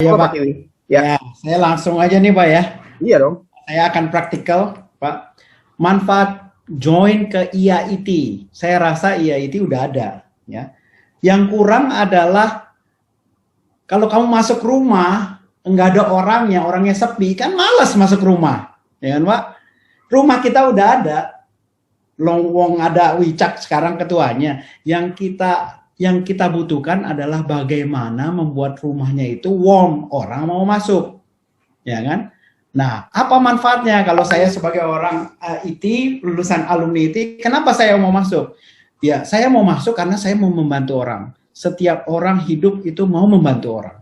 Apa Pak Pak. Kiwi? Ya. Ya, saya langsung aja nih Pak ya. Iya dong. Saya akan praktikal Pak. Manfaat join ke IAIT. Saya rasa IAIT udah ada. Ya. Yang kurang adalah kalau kamu masuk rumah nggak ada orangnya sepi, kan malas masuk rumah, ya kan Pak? Rumah kita udah ada, Longwong ada Wicak sekarang ketuanya. Yang kita butuhkan adalah bagaimana membuat rumahnya itu warm, orang mau masuk, ya kan? Nah, apa manfaatnya kalau saya sebagai orang IT, lulusan alumni IT, kenapa saya mau masuk? Ya, saya mau masuk karena saya mau membantu orang. Setiap orang hidup itu mau membantu orang.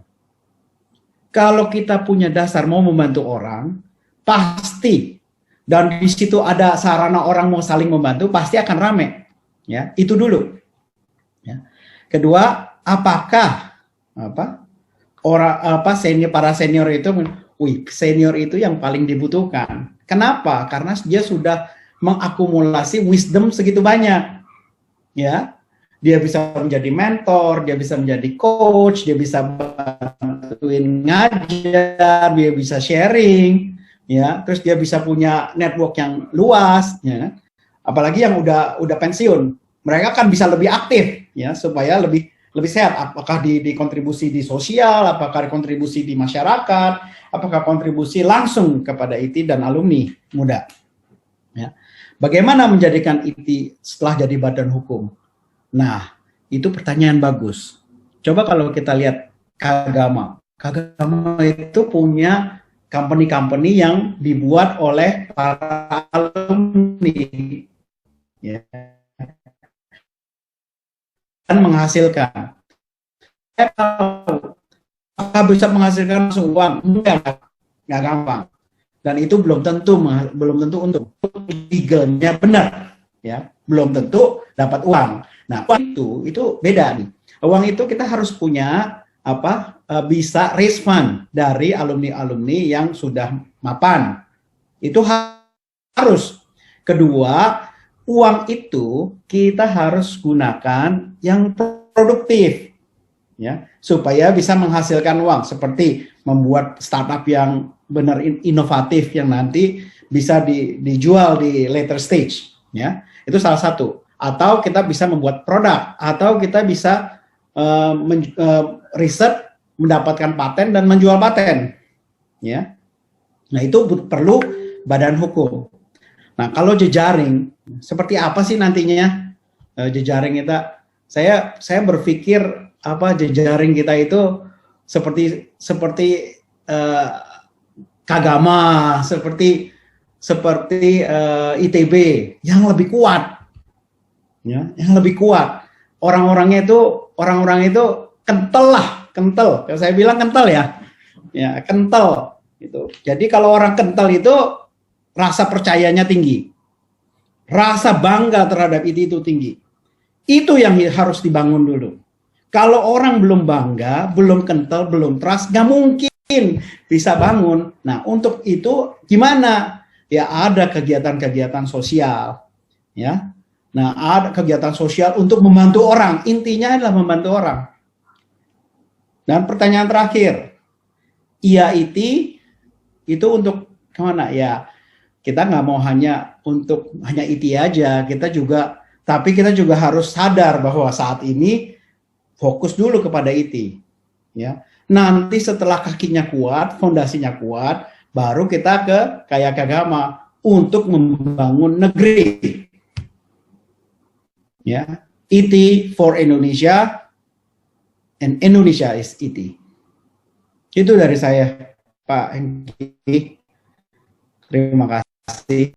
Kalau kita punya dasar mau membantu orang, pasti, dan di situ ada sarana orang mau saling membantu, pasti akan rame. Ya, itu dulu. Ya. Kedua, apakah para senior itu, senior itu yang paling dibutuhkan. Kenapa? Karena dia sudah mengakumulasi wisdom segitu banyak. Ya, dia bisa menjadi mentor, dia bisa menjadi coach, dia bisa bantuin ngajar, dia bisa sharing, ya, terus dia bisa punya network yang luas, ya. Apalagi yang udah pensiun, mereka kan bisa lebih aktif, ya, supaya lebih sehat. Apakah di kontribusi di sosial, apakah kontribusi di masyarakat, apakah kontribusi langsung kepada IT dan alumni muda. Ya. Bagaimana menjadikan IT setelah jadi badan hukum? Nah, itu pertanyaan bagus. Coba kalau kita lihat Kagama. Kagama itu punya company-company yang dibuat oleh para alumni. Ya. Dan menghasilkan. Apakah bisa menghasilkan langsung uang? Enggak gampang. Dan itu belum tentu untuk legalnya benar, ya, belum tentu dapat uang. Nah, uang itu beda nih. Uang itu kita harus punya bisa raise fund dari alumni yang sudah mapan. Itu harus. Kedua, uang itu kita harus gunakan yang produktif, ya, supaya bisa menghasilkan uang, seperti membuat startup yang benar inovatif yang nanti bisa dijual di later stage, ya. Itu salah satu. Atau kita bisa membuat produk, atau kita bisa riset, mendapatkan paten dan menjual paten, ya. Nah, itu perlu badan hukum. Nah, kalau jejaring seperti apa sih nantinya jejaring kita? Saya berpikir jejaring kita itu seperti Kagama, seperti ITB yang lebih kuat, ya, yang lebih kuat. Orang-orangnya itu kental. Kalau saya bilang kental, ya kental. Gitu. Jadi kalau orang kental itu rasa percayanya tinggi, rasa bangga terhadap itu tinggi. Itu yang harus dibangun dulu. Kalau orang belum bangga, belum kental, belum trust, nggak mungkin bisa bangun. Nah, untuk itu gimana? Ya, ada kegiatan-kegiatan sosial, ya. Nah, ada kegiatan sosial untuk membantu orang. Intinya adalah membantu orang. Dan pertanyaan terakhir, IAIT itu untuk kemana? Ya, kita nggak mau hanya IT aja. Tapi kita juga harus sadar bahwa saat ini fokus dulu kepada IT, ya. Nanti setelah kakinya kuat, fondasinya kuat, baru kita kayak Kagama untuk membangun negeri. Ya, IT for Indonesia and Indonesia is IT. Itu dari saya, Pak Hengki. Terima kasih.